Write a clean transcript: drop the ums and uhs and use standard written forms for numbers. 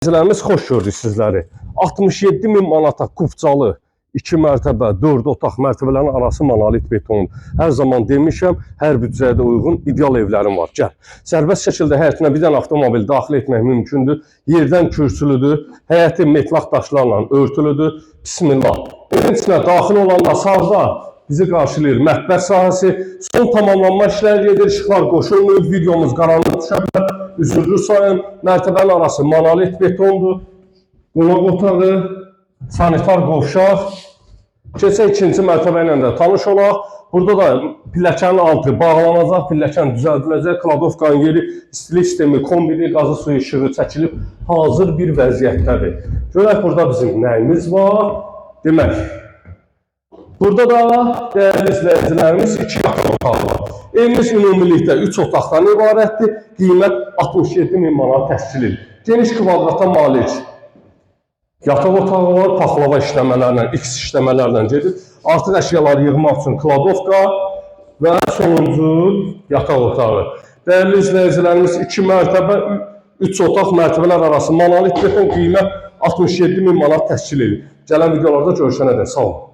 İzləyicilərimiz xoş gördük sizləri. 67.000 manata kupçalı 2 mərtəbə, 4 otaq mərtəbələrin arası monolit beton. Hər zaman demişəm, hər büdcəyə uyğun ideal evlərim var. Gəl. Sərbəst şəkildə həyətinə bir dənə avtomobil daxil etmək mümkündür. Yerdən kürsülüdür. Həyəti metlaq daşlarla örtülüdür. Bismillah. Evin içinə daxil olanda sağda bizi qarşılayır mətbəx sahəsi. Son tamamlanma işləri gedir. İşıqlar qoşulmayıb. Videomuz qaranlıq düşə bilər. Üzürlü sayın, mərtəbənin arası monolit betondur. Qonaq otağı, sanitar qovşaq. Keçək ikinci mərtəbə ilə də tanış olaq. Burada da pilləkənin altı bağlanacaq, pilləkən düzəldiləcək, kladovkanın yeri, istilik sistemi, kombili, qazı suyu işığı çəkilib hazır bir vəziyyətdədir. Görək burada bizim nəyimiz var? Demək, burada da dəyərli izləyicilərimiz 2 yataq otağı var. Evimiz ümumilikdə 3 otaqdan ibarətdir. Qiymət 67.000 manat təşkil edir. Geniş kvadrata malik yataq otağı var, paxlava işləmələrlə, X işləmələrlə gedir. Artıq əşyaları yığmaq üçün kladovka və sonuncu yataq otağı. Dəyərli izləyicilərimiz 2 mərtəbə, 3 otaq mərtəbələr arası monolit beton qiymət 67.000 manat təşkil edir. Gələn videolarda görüşənədək sağ olun.